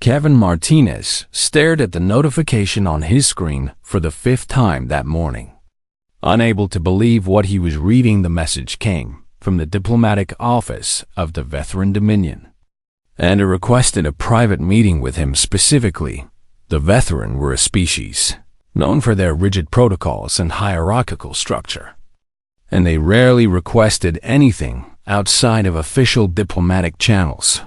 Kevin Martinez stared at the notification on his screen for the 5th time that morning. Unable to believe what he was reading, the message came from the diplomatic office of the Veteran Dominion, and it requested a private meeting with him specifically. The Veteran were a species known for their rigid protocols and hierarchical structure, and they rarely requested anything outside of official diplomatic channels.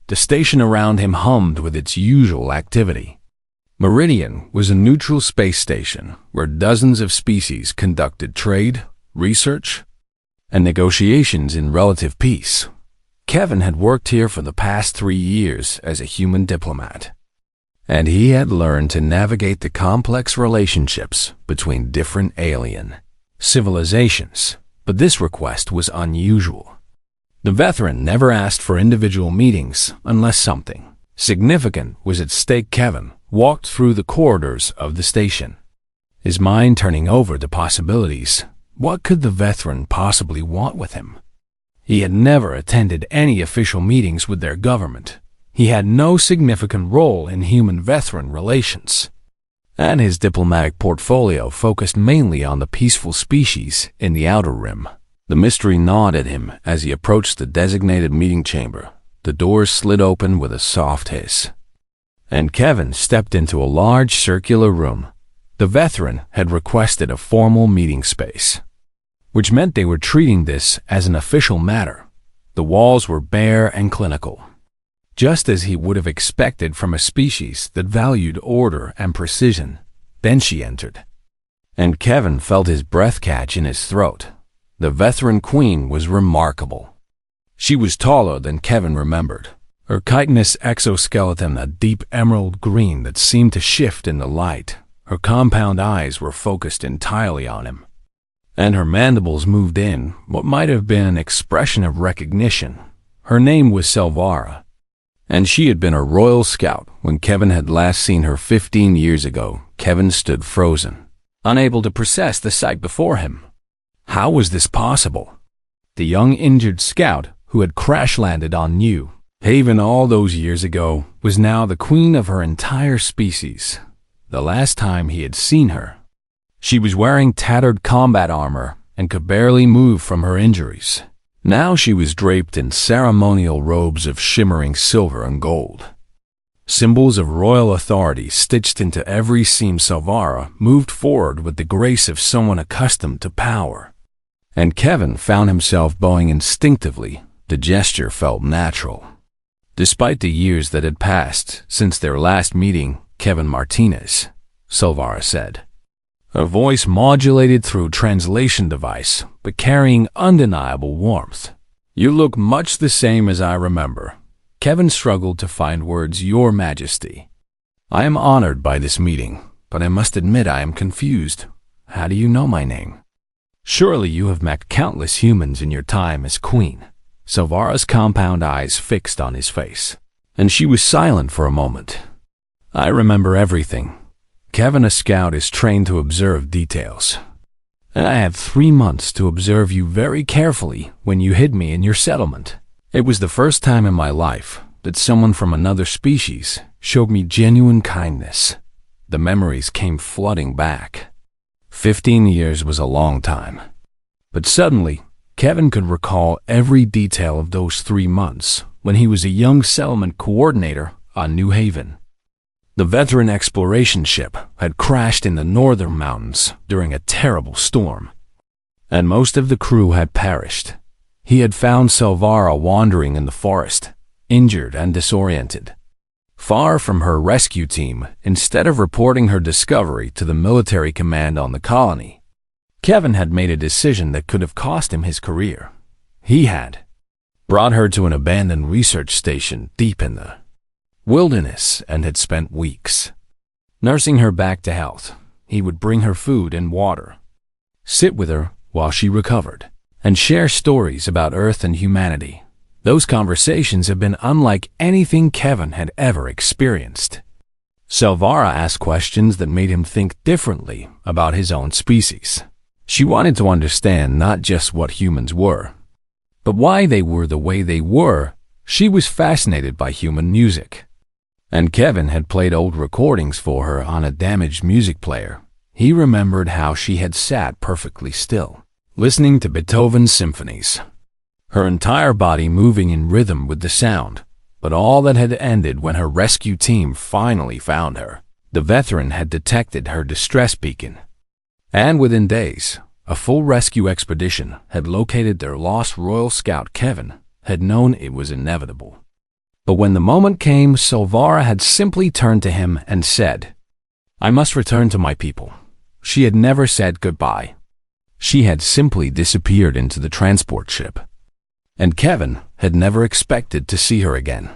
The station around him hummed with its usual activity. Meridian was a neutral space station where dozens of species conducted trade, research, and negotiations in relative peace. Kevin had worked here for the past 3 years as a human diplomat, and he had learned to navigate the complex relationships between different alien civilizations, but this request was unusual. The Veteran never asked for individual meetings unless something significant was at stake. Kevin walked through the corridors of the station, his mind turning over the possibilities. What could the Veteran possibly want with him? He had never attended any official meetings with their government. He had no significant role in human-Veteran relations, and his diplomatic portfolio focused mainly on the peaceful species in the Outer Rim. The mystery gnawed at him as he approached the designated meeting chamber. The doors slid open with a soft hiss, and Kevin stepped into a large circular room. The Veteran had requested a formal meeting space, which meant they were treating this as an official matter. The walls were bare and clinical, just as he would have expected from a species that valued order and precision. Then she entered, and Kevin felt his breath catch in his throat. The Veteran Queen was remarkable. She was taller than Kevin remembered, her chitinous exoskeleton a deep emerald green that seemed to shift in the light. Her compound eyes were focused entirely on him, and her mandibles moved in what might have been an expression of recognition. Her name was Selvara, and she had been a royal scout when Kevin had last seen her 15 years ago. Kevin stood frozen, unable to process the sight before him. How was this possible? The young injured scout who had crash-landed on New Haven all those years ago was now the queen of her entire species. The last time he had seen her, she was wearing tattered combat armor and could barely move from her injuries. Now she was draped in ceremonial robes of shimmering silver and gold, symbols of royal authority stitched into every seam. Selvara moved forward with the grace of someone accustomed to power, and Kevin found himself bowing instinctively. The gesture felt natural. Despite the years that had passed since their last meeting, Kevin Martinez, Selvara said, her voice modulated through translation device, but carrying undeniable warmth. You look much the same as I remember. Kevin struggled to find words. Your Majesty, I am honored by this meeting, but I must admit I am confused. How do you know my name? Surely you have met countless humans in your time as queen. Selvara's compound eyes fixed on his face, and she was silent for a moment. I remember everything. Kevin, a scout, is trained to observe details, and I had 3 months to observe you very carefully when you hid me in your settlement. It was the first time in my life that someone from another species showed me genuine kindness. The memories came flooding back. 15 years was a long time, but suddenly Kevin could recall every detail of those 3 months when he was a young settlement coordinator on New Haven. The Veteran exploration ship had crashed in the northern mountains during a terrible storm, and most of the crew had perished. He had found Selvara wandering in the forest, injured and disoriented. Far from her rescue team, instead of reporting her discovery to the military command on the colony, Kevin had made a decision that could have cost him his career. He had brought her to an abandoned research station deep in the wilderness and had spent weeks nursing her back to health. He would bring her food and water, sit with her while she recovered, and share stories about Earth and humanity. Those conversations had been unlike anything Kevin had ever experienced. Selvara asked questions that made him think differently about his own species. She wanted to understand not just what humans were, but why they were the way they were. She was fascinated by human music, And Kevin had played old recordings for her on a damaged music player. He remembered how she had sat perfectly still, listening to Beethoven's symphonies, her entire body moving in rhythm with the sound. But all that had ended when her rescue team finally found her. The veteran had detected her distress beacon, and within days, a full rescue expedition had located their lost Royal Scout. Kevin had known it was inevitable. But when the moment came, Silvara had simply turned to him and said, "I must return to my people." She had never said goodbye. She had simply disappeared into the transport ship. And Kevin had never expected to see her again.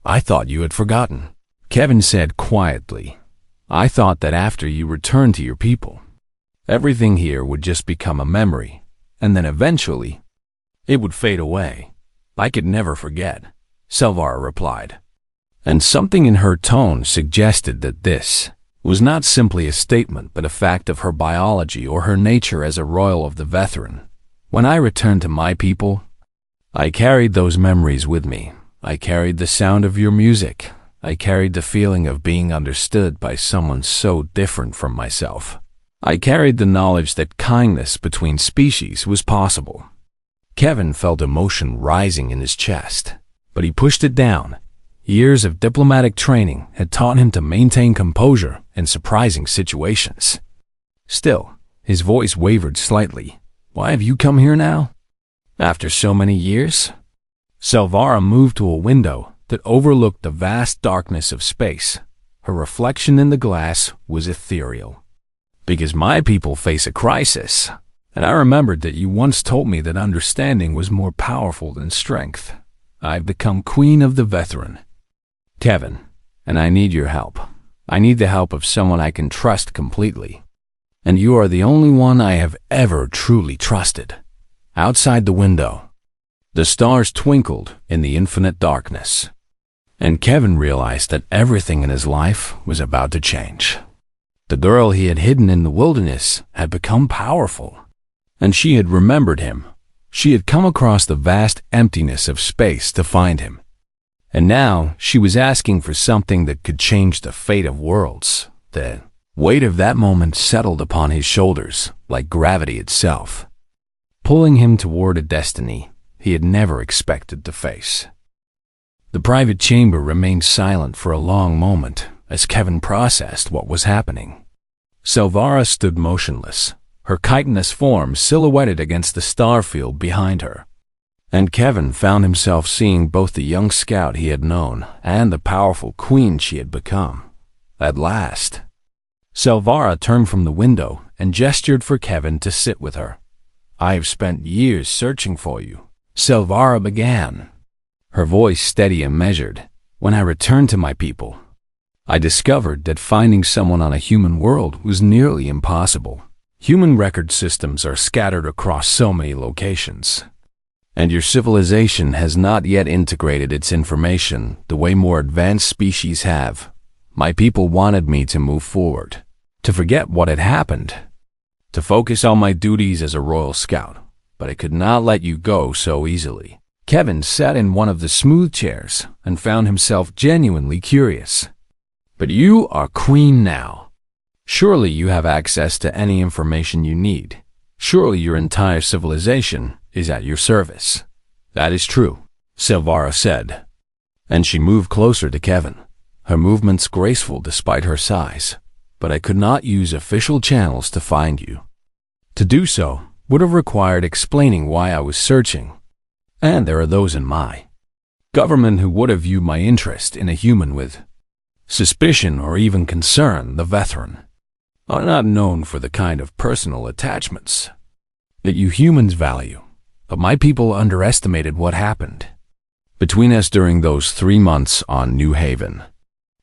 "I thought you had forgotten," Kevin said quietly. "I thought that after you returned to your people, everything here would just become a memory, and then eventually, it would fade away. I could never forget," Silvara replied. And something in her tone suggested that this was not simply a statement but a fact of her biology or her nature as a royal of the veteran. "When I returned to my people, I carried those memories with me. I carried the sound of your music. I carried the feeling of being understood by someone so different from myself. I carried the knowledge that kindness between species was possible." Kevin felt emotion rising in his chest, but he pushed it down. Years of diplomatic training had taught him to maintain composure in surprising situations. Still, his voice wavered slightly. "Why have you come here now? After so many years?" Silvara moved to a window that overlooked the vast darkness of space. Her reflection in the glass was ethereal. "Because my people face a crisis, and I remembered that you once told me that understanding was more powerful than strength. I've become queen of the veteran, Kevin, and I need your help. I need the help of someone I can trust completely. And you are the only one I have ever truly trusted." Outside the window, the stars twinkled in the infinite darkness, and Kevin realized that everything in his life was about to change. The girl he had hidden in the wilderness had become powerful, and she had remembered him. She had come across the vast emptiness of space to find him, and now she was asking for something that could change the fate of worlds. The weight of that moment settled upon his shoulders like gravity itself, pulling him toward a destiny he had never expected to face. The private chamber remained silent for a long moment as Kevin processed what was happening. Silvara stood motionless, her chitinous form silhouetted against the star field behind her. And Kevin found himself seeing both the young scout he had known and the powerful queen she had become. At last, Silvara turned from the window and gestured for Kevin to sit with her. "I have spent years searching for you," Silvara began, her voice steady and measured. "When I returned to my people, I discovered that finding someone on a human world was nearly impossible. Human record systems are scattered across so many locations, and your civilization has not yet integrated its information the way more advanced species have. My people wanted me to move forward, to forget what had happened, to focus on my duties as a Royal Scout, but I could not let you go so easily." Kevin sat in one of the smooth chairs and found himself genuinely curious. "But you are queen now. Surely you have access to any information you need. Surely your entire civilization is at your service." "That is true," Silvara said, and she moved closer to Kevin, her movements graceful despite her size. "But I could not use official channels to find you. To do so would have required explaining why I was searching, and there are those in my government who would have viewed my interest in a human with suspicion or even concern. The veteran are not known for the kind of personal attachments that you humans value, but my people underestimated what happened between us during those 3 months on New Haven."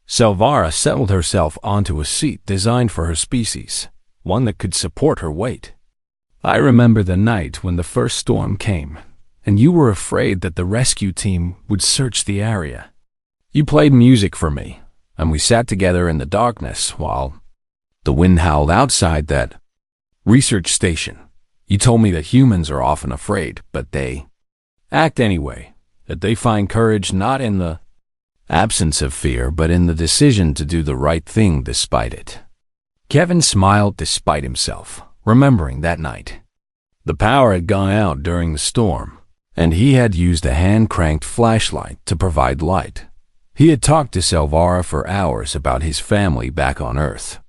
Silvara settled herself onto a seat designed for her species, one that could support her weight. "I remember the night when the first storm came, and you were afraid that the rescue team would search the area. You played music for me, and we sat together in the darkness while the wind howled outside that research station. You told me that humans are often afraid, but they act anyway, that they find courage not in the absence of fear, but in the decision to do the right thing despite it. Kevin smiled despite himself, remembering that night. The power had gone out during the storm, and he had used a hand-cranked flashlight to provide light. He had talked to Selvara for hours about his family back on Earth,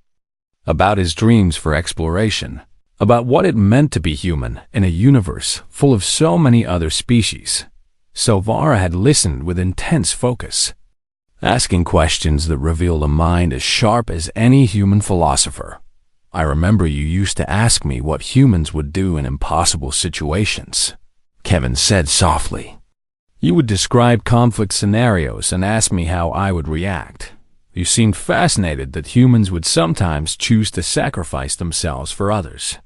about his dreams for exploration, about what it meant to be human in a universe full of so many other species. Selvara had listened with intense focus, asking questions that revealed a mind as sharp as any human philosopher. "I remember you used to ask me what humans would do in impossible situations," Kevin said softly. "You would describe conflict scenarios and ask me how I would react. You seemed fascinated that humans would sometimes choose to sacrifice themselves for others."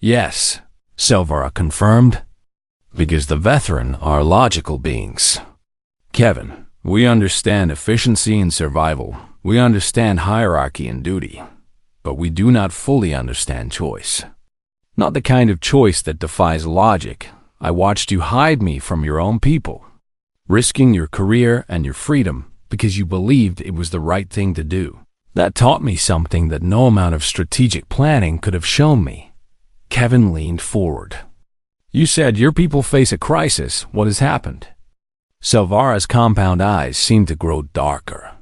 "Yes," Selvara confirmed, "because the veteran are logical beings. Kevin, we understand efficiency and survival. We understand hierarchy and duty. But we do not fully understand choice. Not the kind of choice that defies logic. I watched you hide me from your own people, risking your career and your freedom because you believed it was the right thing to do. That taught me something that no amount of strategic planning could have shown me." Kevin leaned forward. "You said your people face a crisis. What has happened?" Selvara's compound eyes seemed to grow darker.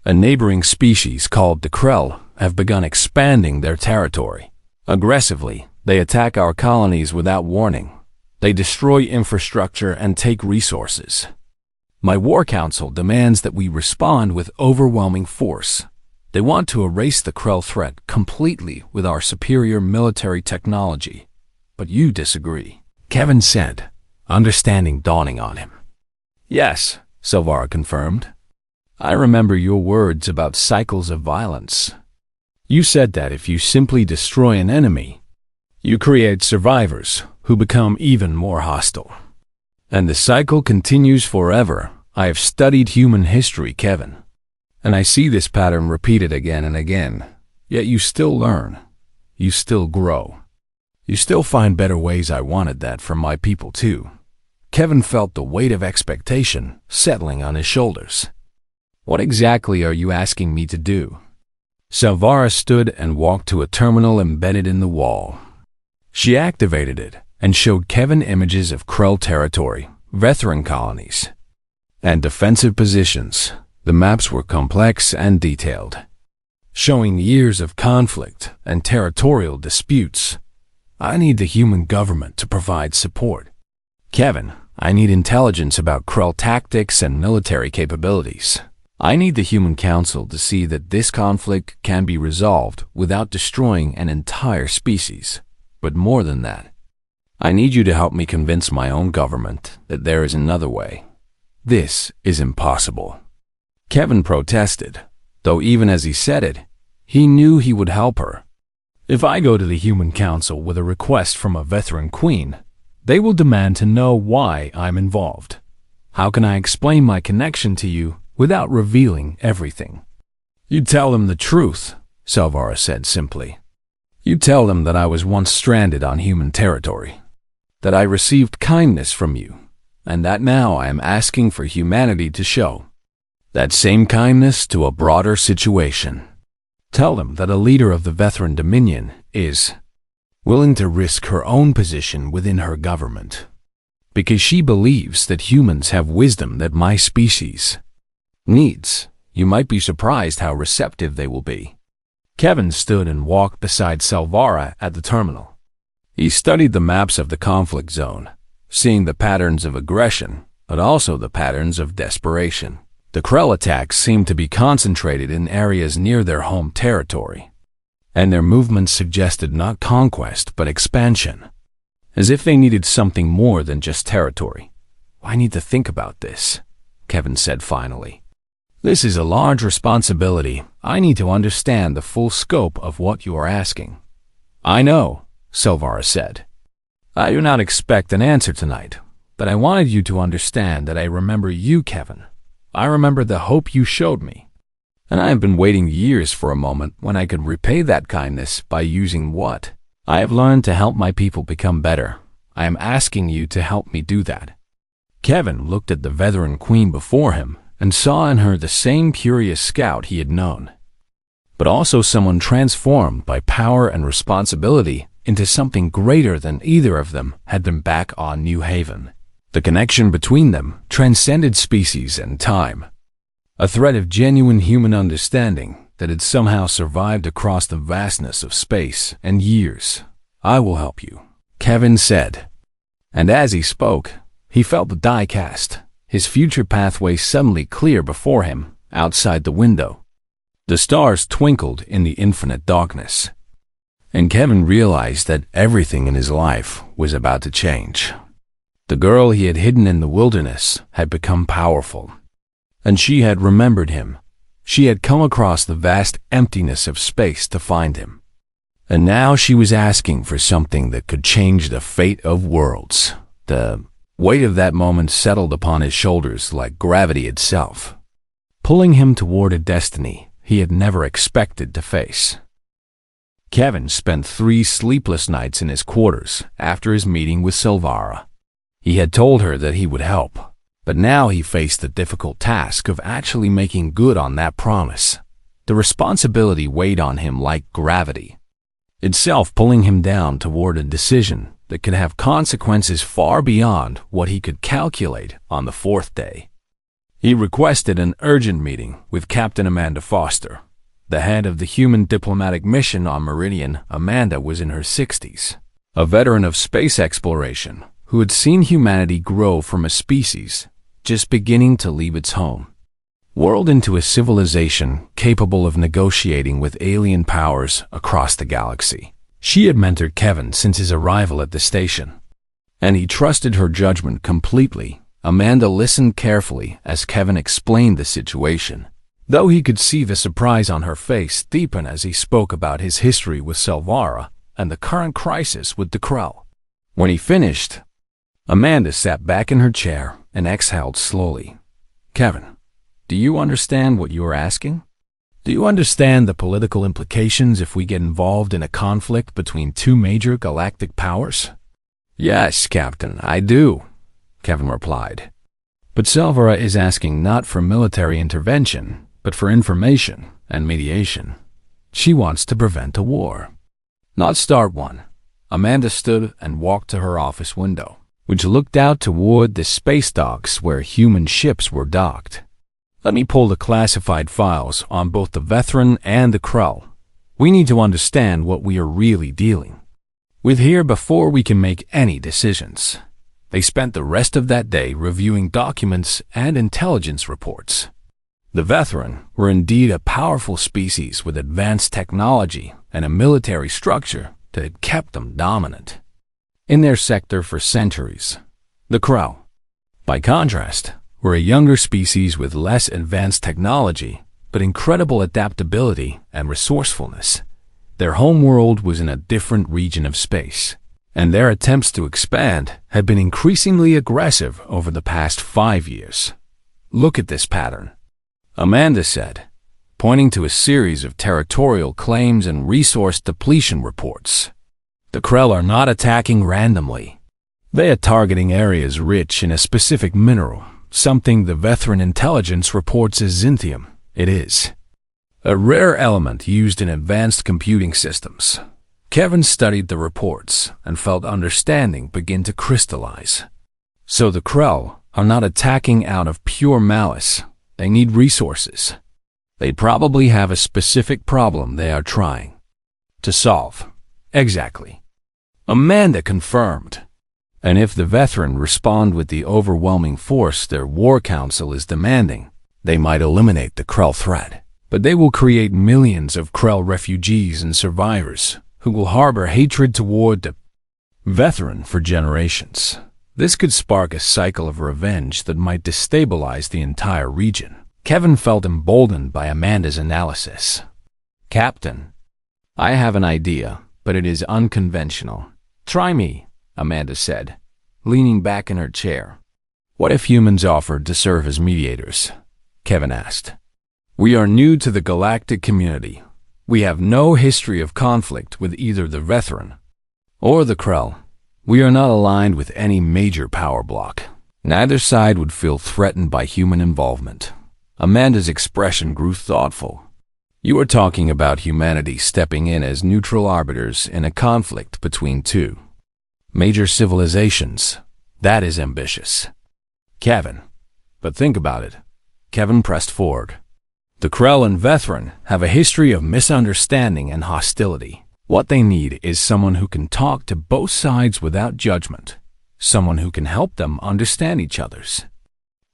"A neighboring species called the Krell have begun expanding their territory. Aggressively, they attack our colonies without warning. They destroy infrastructure and take resources. My war council demands that we respond with overwhelming force. They want to erase the Krell threat completely with our superior military technology. But you disagree," Kevin said, understanding dawning on him. "Yes," Selvara confirmed. "I remember your words about cycles of violence. You said that if you simply destroy an enemy, you create survivors who become even more hostile. And the cycle continues forever. I have studied human history, Kevin, and I see this pattern repeated again and again. Yet you still learn. You still grow. You still find better ways. I wanted that from my people too." Kevin felt the weight of expectation settling on his shoulders. "What exactly are you asking me to do?" Selvara stood and walked to a terminal embedded in the wall. She activated it and showed Kevin images of Krell territory, veteran colonies, and defensive positions. The maps were complex and detailed, showing years of conflict and territorial disputes. "I need the human government to provide support. Kevin, I need intelligence about Krell tactics and military capabilities. I need the Human Council to see that this conflict can be resolved without destroying an entire species. But more than that, I need you to help me convince my own government that there is another way. This is impossible." Kevin protested, though even as he said it, he knew he would help her. "If I go to the Human Council with a request from a veteran queen, they will demand to know why I'm involved. How can I explain my connection to you without revealing everything?" "You tell them the truth," Selvara said simply. "You tell them that I was once stranded on human territory, that I received kindness from you, and that now I am asking for humanity to show that same kindness to a broader situation. Tell them that a leader of the veteran dominion is willing to risk her own position within her government, because she believes that humans have wisdom that my species needs. You might be surprised how receptive they will be." Kevin stood and walked beside Selvara at the terminal. He studied the maps of the conflict zone, seeing the patterns of aggression, but also the patterns of desperation. The Krell attacks seemed to be concentrated in areas near their home territory, and their movements suggested not conquest but expansion, as if they needed something more than just territory. "I need to think about this," Kevin said finally. "This is a large responsibility. I need to understand the full scope of what you are asking." "I know," Selvara said. "I do not expect an answer tonight, but I wanted you to understand that I remember you, Kevin. I remember the hope you showed me, and I have been waiting years for a moment when I could repay that kindness by using what I have learned to help my people become better. I am asking you to help me do that." Kevin looked at the veteran queen before him and saw in her the same curious scout he had known, but also someone transformed by power and responsibility into something greater than either of them had been back on New Haven. The connection between them transcended species and time, a thread of genuine human understanding that had somehow survived across the vastness of space and years. "I will help you," Kevin said. And as he spoke, he felt the die cast, his future pathway suddenly clear before him outside the window. The stars twinkled in the infinite darkness, and Kevin realized that everything in his life was about to change. The girl he had hidden in the wilderness had become powerful, and she had remembered him. She had come across the vast emptiness of space to find him. And now she was asking for something that could change the fate of worlds. The weight of that moment settled upon his shoulders like gravity itself, pulling him toward a destiny he had never expected to face. Kevin spent 3 sleepless nights in his quarters after his meeting with Silvara. He had told her that he would help, but now he faced the difficult task of actually making good on that promise. The responsibility weighed on him like gravity, itself pulling him down toward a decision that could have consequences far beyond what he could calculate on the 4th day. He requested an urgent meeting with Captain Amanda Foster, the head of the human diplomatic mission on Meridian. Amanda was in her 60s, a veteran of space exploration who had seen humanity grow from a species just beginning to leave its home world into a civilization capable of negotiating with alien powers across the galaxy. She had mentored Kevin since his arrival at the station, and he trusted her judgment completely. Amanda listened carefully as Kevin explained the situation, though he could see the surprise on her face deepen as he spoke about his history with Silvara and the current crisis with the Krell. When he finished, Amanda sat back in her chair and exhaled slowly. "Kevin, do you understand what you are asking? Do you understand the political implications if we get involved in a conflict between 2 major galactic powers?" "Yes, Captain, I do," Kevin replied. "But Silvara is asking not for military intervention, but for information and mediation. She wants to prevent a war, not start one." Amanda stood and walked to her office window, which looked out toward the space docks where human ships were docked. "Let me pull the classified files on both the Veteran and the Krell. We need to understand what we are really dealing with here before we can make any decisions." They spent the rest of that day reviewing documents and intelligence reports. The Veteran were indeed a powerful species with advanced technology and a military structure that had kept them dominant in their sector for centuries. The Krell, by contrast, were a younger species with less advanced technology, but incredible adaptability and resourcefulness. Their homeworld was in a different region of space, and their attempts to expand had been increasingly aggressive over the past 5 years. "Look at this pattern," Amanda said, pointing to a series of territorial claims and resource depletion reports. "The Krell are not attacking randomly. They are targeting areas rich in a specific mineral, something the Veteran intelligence reports as xinthium. It is a rare element used in advanced computing systems." Kevin studied the reports and felt understanding begin to crystallize. So the Krell are not attacking out of pure malice. They need resources. They probably have a specific problem they are trying to solve. "Exactly," Amanda confirmed. "And if the Veteran respond with the overwhelming force their war council is demanding, they might eliminate the Krell threat. But they will create millions of Krell refugees and survivors who will harbor hatred toward the Veteran for generations. This could spark a cycle of revenge that might destabilize the entire region." Kevin felt emboldened by Amanda's analysis. "Captain, I have an idea, but it is unconventional." "Try me," Amanda said, leaning back in her chair. "What if humans offered to serve as mediators?" Kevin asked. "We are new to the galactic community. We have no history of conflict with either the Veteran or the Krell. We are not aligned with any major power block. Neither side would feel threatened by human involvement. Amanda's expression grew thoughtful. You are talking about humanity stepping in as neutral arbiters in a conflict between two major civilizations. That is ambitious. Kevin. But think about it. Kevin pressed forward. The Krell and Vethran have a history of misunderstanding and hostility. What they need is someone who can talk to both sides without judgment. Someone who can help them understand each other's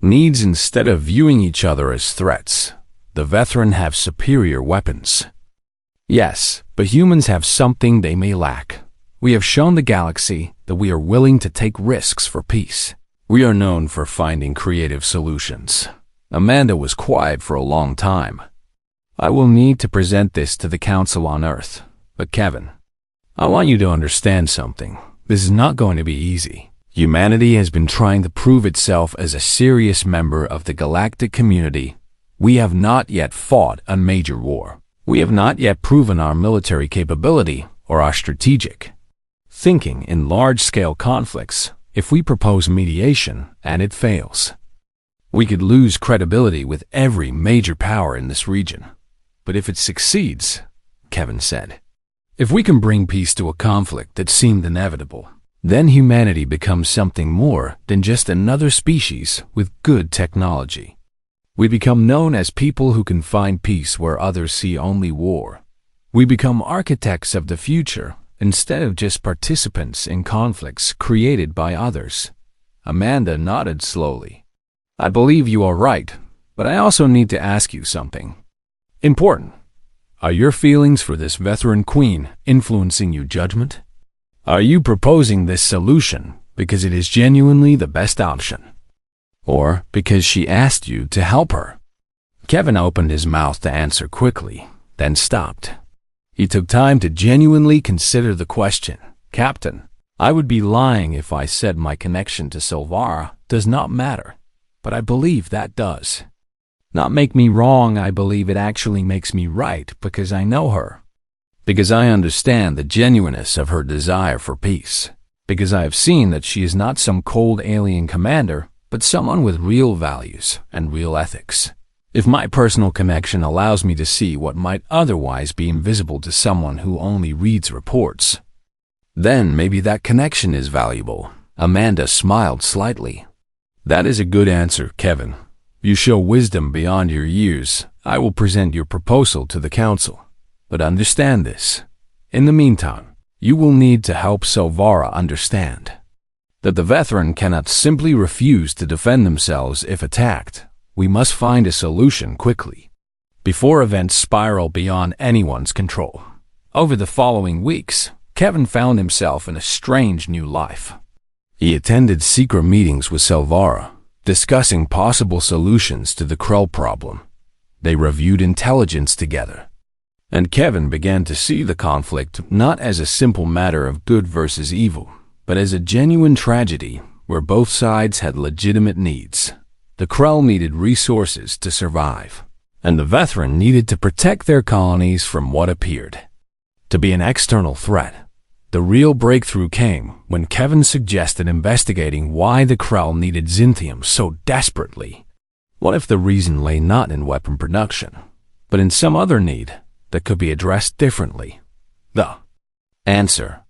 needs instead of viewing each other as threats. The Vethran have superior weapons. Yes, but humans have something they may lack. We have shown the galaxy that we are willing to take risks for peace. We are known for finding creative solutions. Amanda was quiet for a long time. I will need to present this to the Council on Earth. But Kevin, I want you to understand something. This is not going to be easy. Humanity has been trying to prove itself as a serious member of the galactic community. We have not yet fought a major war. We have not yet proven our military capability or our strategic thinking in large-scale conflicts. If we propose mediation and it fails, we could lose credibility with every major power in this region. But if it succeeds, Kevin said, if we can bring peace to a conflict that seemed inevitable, then humanity becomes something more than just another species with good technology. We become known as people who can find peace where others see only war. We become architects of the future instead of just participants in conflicts created by others. Amanda nodded slowly. I believe you are right, but I also need to ask you something important. Are your feelings for this veteran queen influencing your judgment? Are you proposing this solution because it is genuinely the best option, or because she asked you to help her? Kevin opened his mouth to answer quickly, then stopped. He took time to genuinely consider the question. Captain, I would be lying if I said my connection to Silvara does not matter, but I believe that does. Not make me wrong, I believe it actually makes me right because I know her. Because I understand the genuineness of her desire for peace. Because I have seen that she is not some cold alien commander, but someone with real values and real ethics. If my personal connection allows me to see what might otherwise be invisible to someone who only reads reports, then maybe that connection is valuable. Amanda smiled slightly. That is a good answer, Kevin. You show wisdom beyond your years. I will present your proposal to the council. But understand this. In the meantime, you will need to help Silvara understand that the veteran cannot simply refuse to defend themselves if attacked. We must find a solution quickly, before events spiral beyond anyone's control. Over the following weeks, Kevin found himself in a strange new life. He attended secret meetings with Silvara, discussing possible solutions to the Krell problem. They reviewed intelligence together. And Kevin began to see the conflict not as a simple matter of good versus evil, but as a genuine tragedy where both sides had legitimate needs. The Krell needed resources to survive, and the veteran needed to protect their colonies from what appeared to be an external threat. The real breakthrough came when Kevin suggested investigating why the Krell needed Xinthium so desperately. What if the reason lay not in weapon production, but in some other need that could be addressed differently? The answer,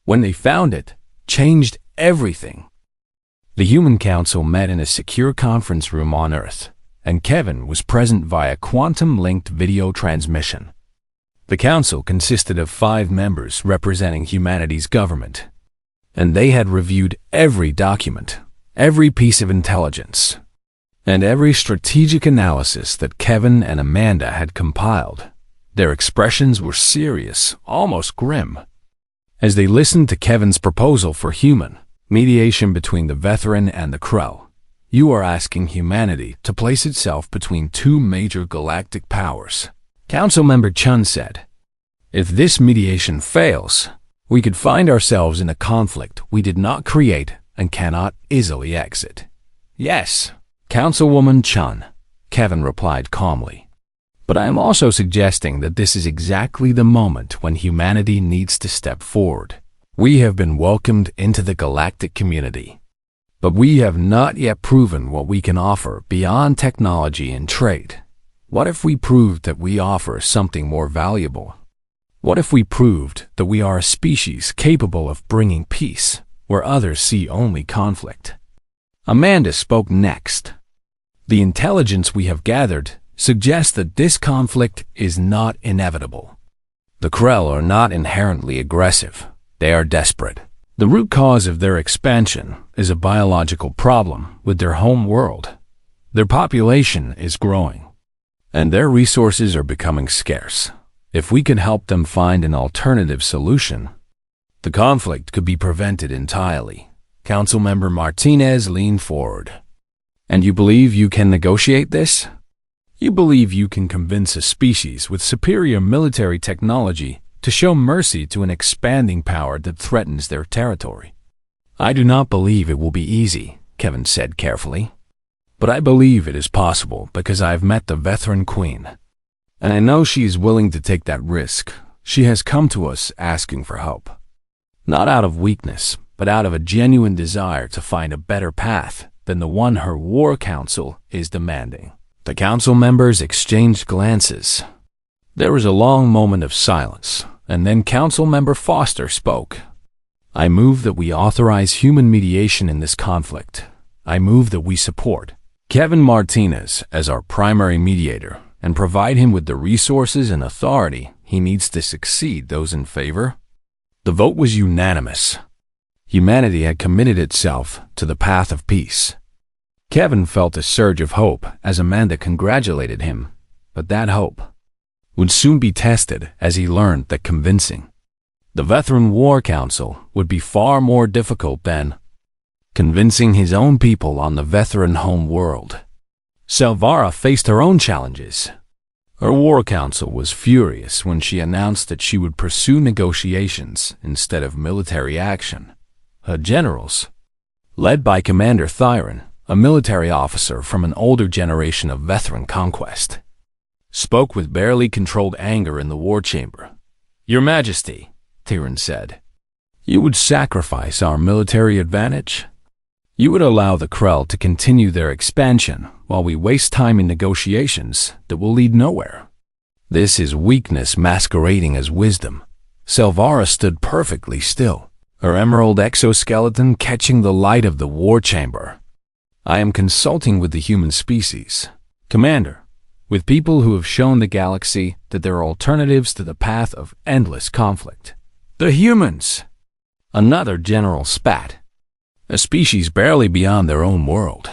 when they found it, changed everything. The Human Council met in a secure conference room on Earth, and Kevin was present via quantum-linked video transmission. The council consisted of 5 members representing humanity's government, and they had reviewed every document, every piece of intelligence, and every strategic analysis that Kevin and Amanda had compiled. Their expressions were serious, almost grim, as they listened to Kevin's proposal for human mediation between the veteran and the Krell. You are asking humanity to place itself between 2 major galactic powers. Councilmember Chun said, if this mediation fails, we could find ourselves in a conflict we did not create and cannot easily exit. Yes, Councilwoman Chun, Kevin replied calmly. But I am also suggesting that this is exactly the moment when humanity needs to step forward. We have been welcomed into the galactic community, But we have not yet proven what we can offer beyond technology and trade. What if we proved that we offer something more valuable? What if we proved that we are a species capable of bringing peace where others see only conflict? Amanda spoke next. The intelligence we have gathered suggests that this conflict is not inevitable. The Krell are not inherently aggressive. They are desperate. The root cause of their expansion is a biological problem with their home world. Their population is growing, and their resources are becoming scarce. If we can help them find an alternative solution, the conflict could be prevented entirely. Councilmember Martinez leaned forward. And you believe you can negotiate this? You believe you can convince a species with superior military technology to show mercy to an expanding power that threatens their territory? I do not believe it will be easy, Kevin said carefully. But I believe it is possible because I have met the Veteran Queen. And I know she is willing to take that risk. She has come to us asking for help. Not out of weakness, but out of a genuine desire to find a better path than the one her war council is demanding. The council members exchanged glances. There was a long moment of silence, and then Council Member Foster spoke. I move that we authorize human mediation in this conflict. I move that we support Kevin Martinez as our primary mediator and provide him with the resources and authority he needs to succeed. Those in favor? The vote was unanimous. Humanity had committed itself to the path of peace. Kevin felt a surge of hope as Amanda congratulated him, but that hope would soon be tested as he learned that convincing the Veteran War Council would be far more difficult than convincing his own people on the veteran home world. Selvara faced her own challenges. Her war council was furious when she announced that she would pursue negotiations instead of military action. Her generals, led by Commander Thyron, a military officer from an older generation of veteran conquest, spoke with barely controlled anger in the war chamber. Your Majesty, Thyron said, you would sacrifice our military advantage? You would allow the Krell to continue their expansion while we waste time in negotiations that will lead nowhere. This is weakness masquerading as wisdom. Selvara stood perfectly still, her emerald exoskeleton catching the light of the war chamber. I am consulting with the human species, Commander, with people who have shown the galaxy that there are alternatives to the path of endless conflict. The humans! Another general spat. A species barely beyond their own world.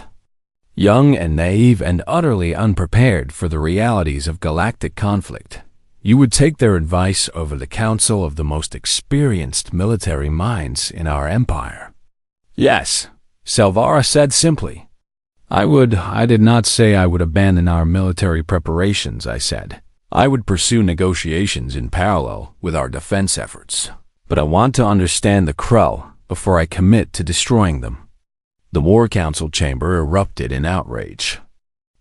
Young and naive and utterly unprepared for the realities of galactic conflict. You would take their advice over the counsel of the most experienced military minds in our empire. Yes, Selvara said simply. I did not say I would abandon our military preparations, I said. I would pursue negotiations in parallel with our defense efforts. But I want to understand the Krell before I commit to destroying them. The War Council chamber erupted in outrage.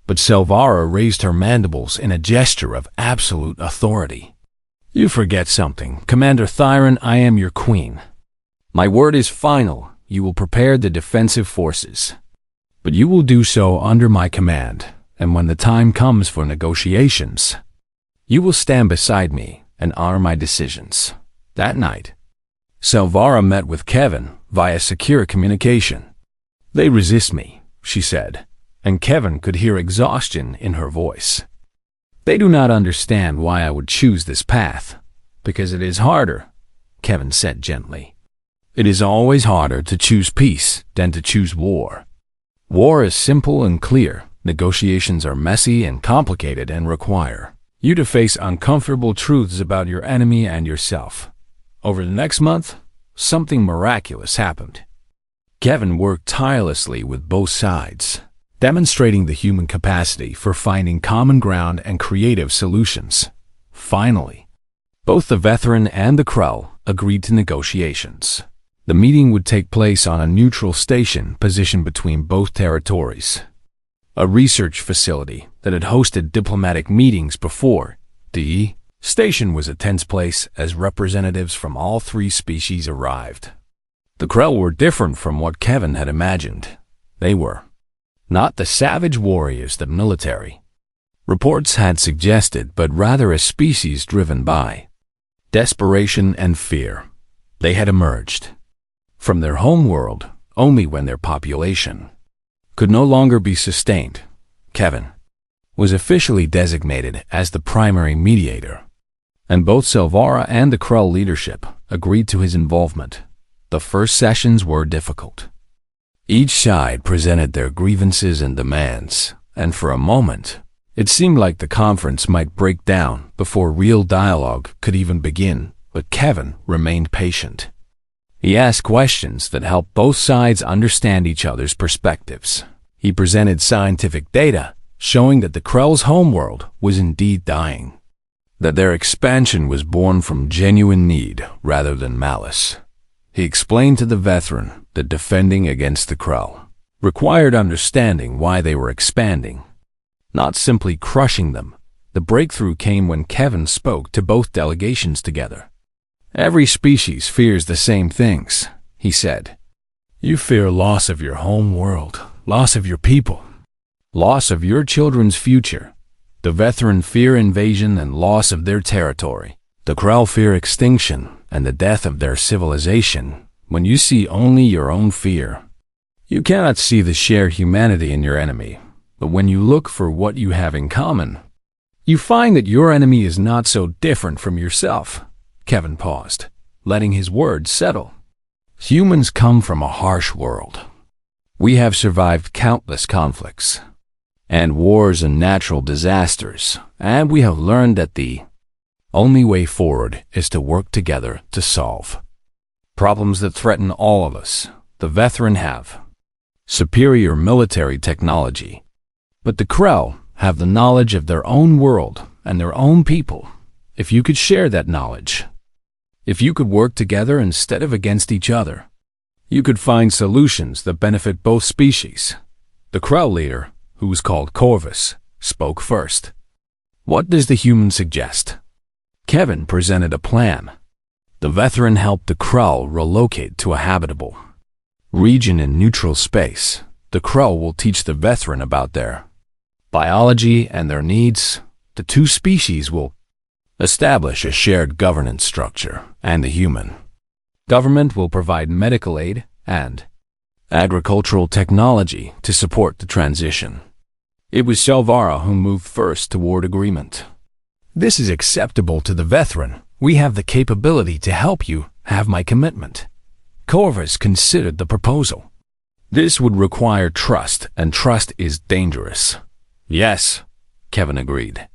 But Selvara raised her mandibles in a gesture of absolute authority. You forget something, Commander Thyron. I am your queen. My word is final. You will prepare the defensive forces. But you will do so under my command, and when the time comes for negotiations, you will stand beside me and honor my decisions. That night, Selvara met with Kevin via secure communication. They resist me, she said, and Kevin could hear exhaustion in her voice. They do not understand why I would choose this path, because it is harder, Kevin said gently. It is always harder to choose peace than to choose war. War is simple and clear. Negotiations are messy and complicated and require you to face uncomfortable truths about your enemy and yourself. Over the next month, something miraculous happened. Kevin worked tirelessly with both sides, demonstrating the human capacity for finding common ground and creative solutions. Finally, both the veteran and the Krell agreed to negotiations. The meeting would take place on a neutral station positioned between both territories, a research facility that had hosted diplomatic meetings before. The station was a tense place as representatives from all three species arrived. The Krell were different from what Kevin had imagined. They were not the savage warriors the military reports had suggested, but rather a species driven by desperation and fear. They had emerged from their home world only when their population could no longer be sustained. Kevin was officially designated as the primary mediator, and both Silvara and the Krell leadership agreed to his involvement. The first sessions were difficult. Each side presented their grievances and demands, and for a moment, it seemed like the conference might break down before real dialogue could even begin, but Kevin remained patient. He asked questions that helped both sides understand each other's perspectives. He presented scientific data showing that the Krell's homeworld was indeed dying, that their expansion was born from genuine need rather than malice. He explained to the veteran that defending against the Krell required understanding why they were expanding, not simply crushing them. The breakthrough came when Kevin spoke to both delegations together. "Every species fears the same things," he said. "You fear loss of your home world, loss of your people, loss of your children's future. The veteran fear invasion and loss of their territory. The Krell fear extinction and the death of their civilization. When you see only your own fear, you cannot see the shared humanity in your enemy. But when you look for what you have in common, you find that your enemy is not so different from yourself." Kevin paused, letting his words settle. "Humans come from a harsh world. We have survived countless conflicts and wars and natural disasters, and we have learned that the only way forward is to work together to solve problems that threaten all of us. The veteran have superior military technology, but the Krell have the knowledge of their own world and their own people. If you could share that knowledge, if you could work together instead of against each other, you could find solutions that benefit both species." The Krell leader, who was called Corvus, spoke first. "What does the human suggest?" Kevin presented a plan. The veteran helped the Krell relocate to a habitable region in neutral space. The Krell will teach the veteran about their biology and their needs. The two species will establish a shared governance structure, and the human government will provide medical aid and agricultural technology to support the transition. It was Silvara who moved first toward agreement. "This is acceptable to the veteran. We have the capability to help you have my commitment." Corvus considered the proposal. "This would require trust, and trust is dangerous." "Yes," Kevin agreed.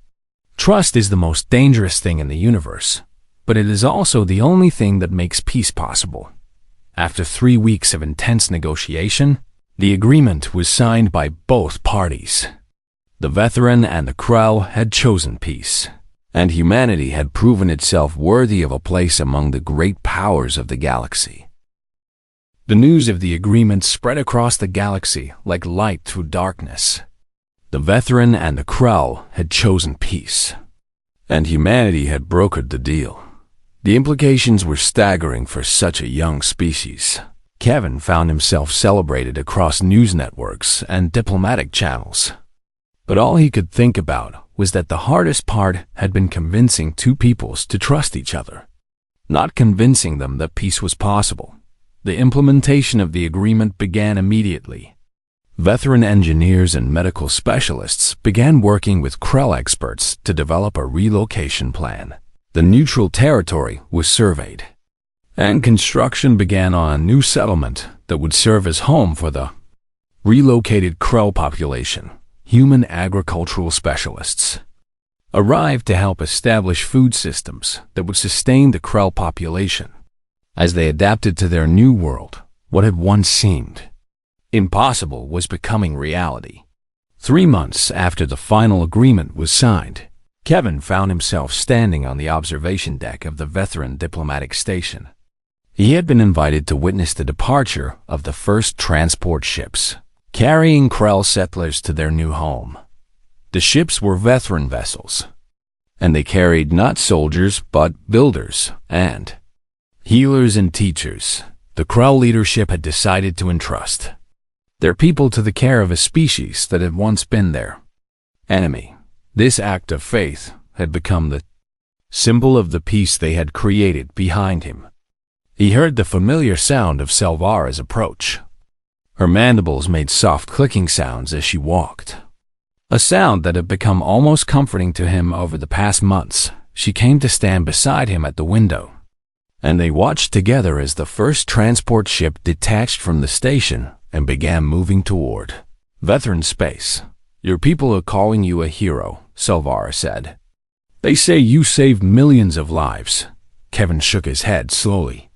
"Trust is the most dangerous thing in the universe, but it is also the only thing that makes peace possible." After 3 weeks of intense negotiation, the agreement was signed by both parties. The veteran and the Krell had chosen peace, and humanity had proven itself worthy of a place among the great powers of the galaxy. The news of the agreement spread across the galaxy like light through darkness. The veteran and the Krell had chosen peace, and humanity had brokered the deal. The implications were staggering for such a young species. Kevin found himself celebrated across news networks and diplomatic channels. But all he could think about was that the hardest part had been convincing two peoples to trust each other, not convincing them that peace was possible. The implementation of the agreement began immediately. Veteran engineers and medical specialists began working with Krell experts to develop a relocation plan. The neutral territory was surveyed, and construction began on a new settlement that would serve as home for the relocated Krell population. Human agricultural specialists arrived to help establish food systems that would sustain the Krell population. As they adapted to their new world, what had once seemed impossible was becoming reality. 3 months after the final agreement was signed, Kevin found himself standing on the observation deck of the veteran diplomatic station. He had been invited to witness the departure of the first transport ships, carrying Krell settlers to their new home. The ships were veteran vessels, and they carried not soldiers but builders and healers and teachers. The Krell leadership had decided to entrust Their people to the care of a species that had once been their enemy. This act of faith had become the symbol of the peace they had created behind him. He heard the familiar sound of Selvara's approach. Her mandibles made soft clicking sounds as she walked. A sound that had become almost comforting to him over the past months. She came to stand beside him at the window, and they watched together as the first transport ship detached from the station and began moving toward Veteran space. Your people are calling you a hero, Selvara said. They say you saved millions of lives. Kevin shook his head slowly.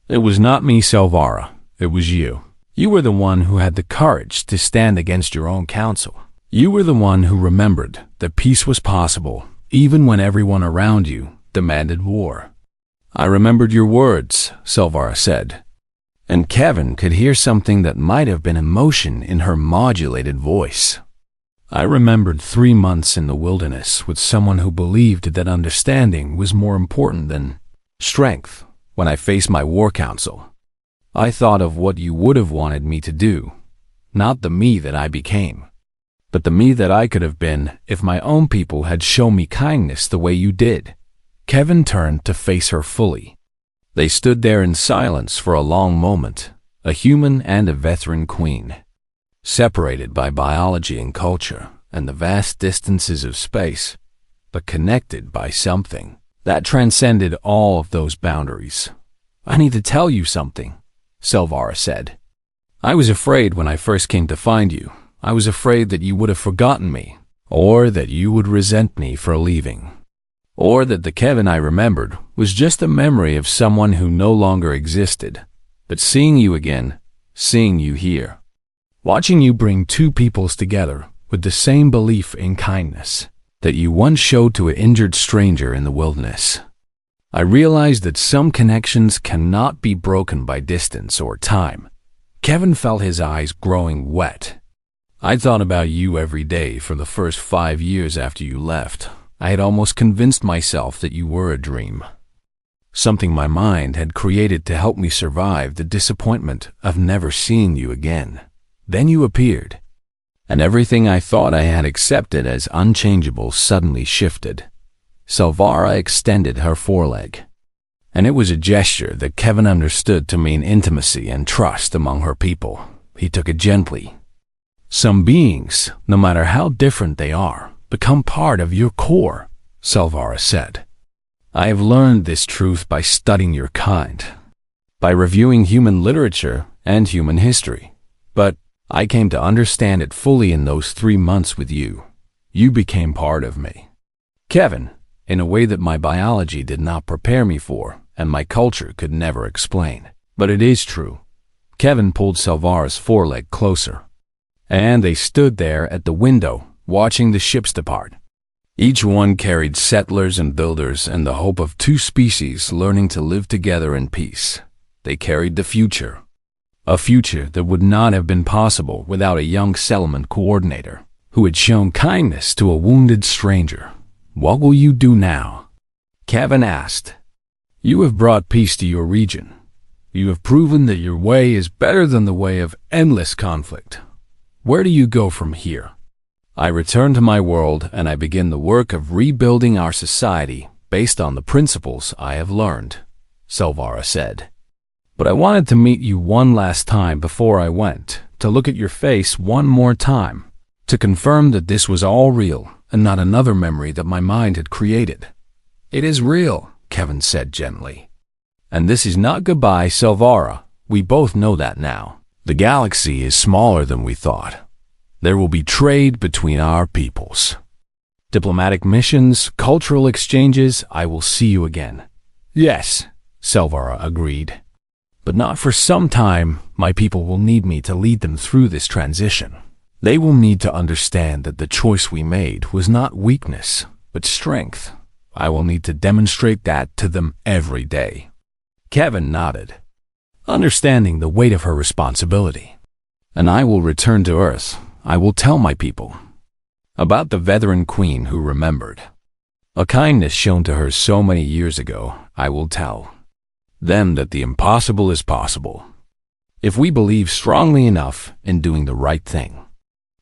It was not me, Selvara. It was you. You were the one who had the courage to stand against your own council. You were the one who remembered that peace was possible, even when everyone around you demanded war. I remembered your words, Selvara said. And Kevin could hear something that might have been emotion in her modulated voice. I remembered 3 months in the wilderness with someone who believed that understanding was more important than strength. When I faced my war council, I thought of what you would have wanted me to do, not the me that I became, but the me that I could have been if my own people had shown me kindness the way you did. Kevin turned to face her fully. They stood there in silence for a long moment, a human and a veteran queen, separated by biology and culture and the vast distances of space, but connected by something that transcended all of those boundaries. I need to tell you something, Selvara said. I was afraid when I first came to find you. I was afraid that you would have forgotten me, or that you would resent me for leaving, or that the Kevin I remembered was just a memory of someone who no longer existed. But seeing you again, seeing you here, watching you bring two peoples together with the same belief in kindness that you once showed to an injured stranger in the wilderness, I realized that some connections cannot be broken by distance or time. Kevin felt his eyes growing wet. I thought about you every day for the first 5 years after you left. I had almost convinced myself that you were a dream, something my mind had created to help me survive the disappointment of never seeing you again. Then you appeared, and everything I thought I had accepted as unchangeable suddenly shifted. Selvara extended her foreleg, and it was a gesture that Kevin understood to mean intimacy and trust among her people. He took it gently. Some beings, no matter how different they are, become part of your core, Selvara said. I have learned this truth by studying your kind, by reviewing human literature and human history. But I came to understand it fully in those 3 months with you. You became part of me, Kevin, in a way that my biology did not prepare me for and my culture could never explain. But it is true. Kevin pulled Selvara's foreleg closer, and they stood there at the window, watching the ships depart. Each one carried settlers and builders and the hope of two species learning to live together in peace. They carried the future, a future that would not have been possible without a young settlement coordinator who had shown kindness to a wounded stranger. What will you do now? Kevin asked. You have brought peace to your region. You have proven that your way is better than the way of endless conflict. Where do you go from here? I return to my world and I begin the work of rebuilding our society based on the principles I have learned, Selvara said. But I wanted to meet you one last time before I went, to look at your face one more time, to confirm that this was all real and not another memory that my mind had created. It is real, Kevin said gently. And this is not goodbye, Selvara. We both know that now. The galaxy is smaller than we thought. There will be trade between our peoples, diplomatic missions, cultural exchanges. I will see you again. Yes, Selvara agreed. But not for some time. My people will need me to lead them through this transition. They will need to understand that the choice we made was not weakness, but strength. I will need to demonstrate that to them every day. Kevin nodded, understanding the weight of her responsibility. And I will return to Earth. I will tell my people about the veteran queen who remembered. A kindness shown to her so many years ago. I will tell them that the impossible is possible. if we believe strongly enough in doing the right thing.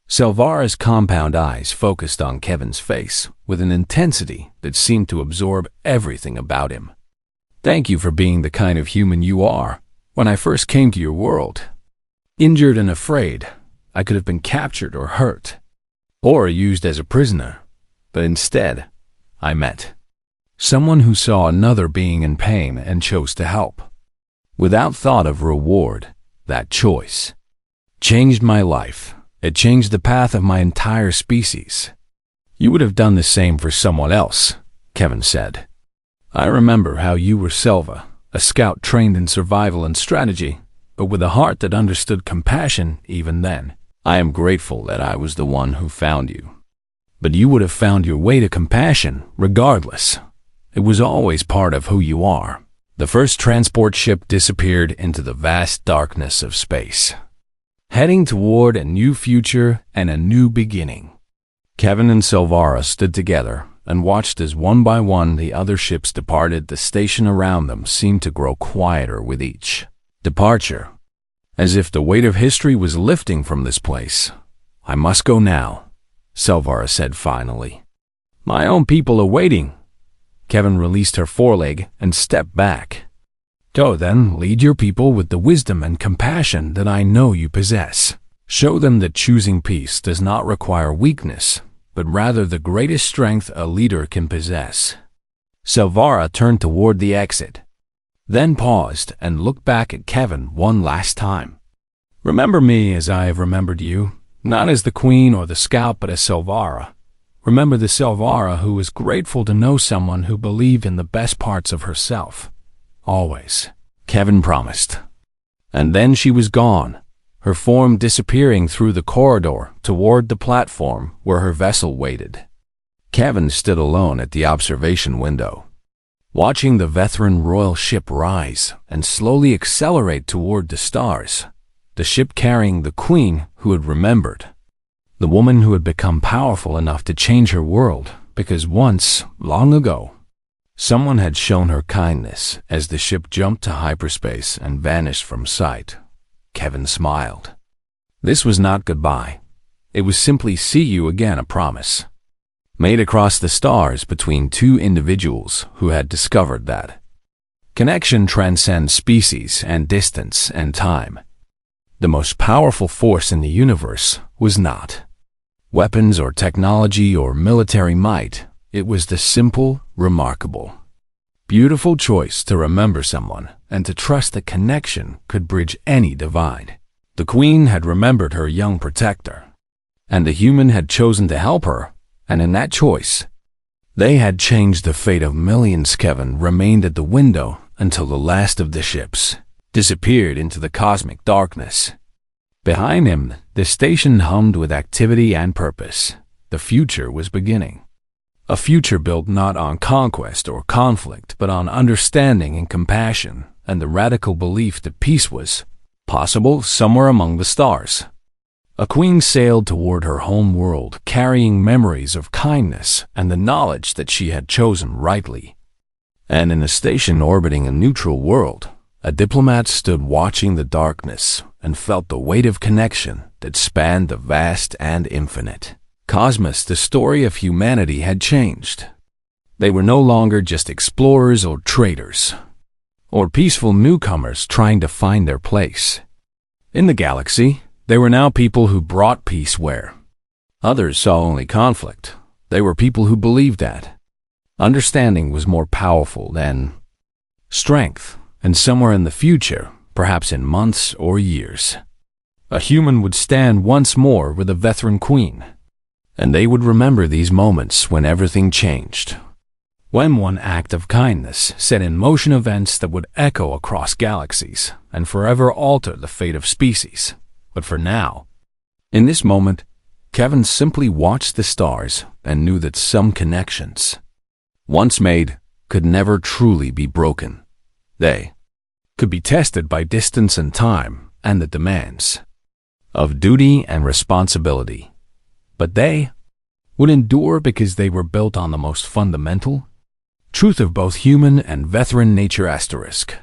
Selvara's compound eyes focused on Kevin's face with an intensity that seemed to absorb everything about him. Thank you for being the kind of human you are. When I first came to your world, injured and afraid, I could have been captured or hurt, or used as a prisoner. But instead, I met someone who saw another being in pain and chose to help. Without thought of reward, that choice changed my life. It changed the path of my entire species. You would have done the same for someone else, Kevin said. I remember how you were Selva, a scout trained in survival and strategy, but with a heart that understood compassion even then. I am grateful that I was the one who found you. But you would have found your way to compassion regardless. It was always part of who you are. The first transport ship disappeared into the vast darkness of space, heading toward a new future and a new beginning. Kevin and Selvara stood together and watched as one by one the other ships departed. The station around them seemed to grow quieter with each departure, as if the weight of history was lifting from this place. I must go now, Selvara said finally. My own people are waiting. Kevin released her foreleg and stepped back. Go then, lead your people with the wisdom and compassion that I know you possess. Show them that choosing peace does not require weakness, but rather the greatest strength a leader can possess. Selvara turned toward the exit, then paused and looked back at Kevin one last time. Remember me as I have remembered you, not as the queen or the scout, but as Selvara. Remember the Selvara who was grateful to know someone who believed in the best parts of herself. Always, Kevin promised. And then she was gone, her form disappearing through the corridor toward the platform where her vessel waited. Kevin stood alone at the observation window, watching the veteran royal ship rise and slowly accelerate toward the stars, the ship carrying the queen who had remembered, the woman who had become powerful enough to change her world because once, long ago, someone had shown her kindness. As the ship jumped to hyperspace and vanished from sight, Kevin smiled. This was not goodbye. It was simply see you again, a promise made across the stars between two individuals who had discovered that connection transcends species and distance and time. The most powerful force in the universe was not weapons or technology or military might. It was the simple, remarkable, beautiful choice to remember someone and to trust that connection could bridge any divide. The queen had remembered her young protector, and the human had chosen to help her, and in that choice, they had changed the fate of millions. Kevin remained at the window until the last of the ships disappeared into the cosmic darkness. Behind him, the station hummed with activity and purpose. The future was beginning. A future built not on conquest or conflict, but on understanding and compassion, and the radical belief that peace was possible somewhere among the stars. A queen sailed toward her home world, carrying memories of kindness and the knowledge that she had chosen rightly. And in a station orbiting a neutral world, a diplomat stood watching the darkness and felt the weight of connection that spanned the vast and infinite cosmos. The story of humanity had changed. They were no longer just explorers or traders, or peaceful newcomers trying to find their place in the galaxy. They were now people who brought peace where others saw only conflict. They were people who believed that understanding was more powerful than strength, and somewhere in the future, perhaps in months or years, a human would stand once more with a veteran queen, and they would remember these moments when everything changed, when one act of kindness set in motion events that would echo across galaxies and forever alter the fate of species. But for now, in this moment, Kevin simply watched the stars and knew that some connections, once made, could never truly be broken. They could be tested by distance and time and the demands of duty and responsibility, but they would endure because they were built on the most fundamental truth of both human and veteran nature. Asterisk.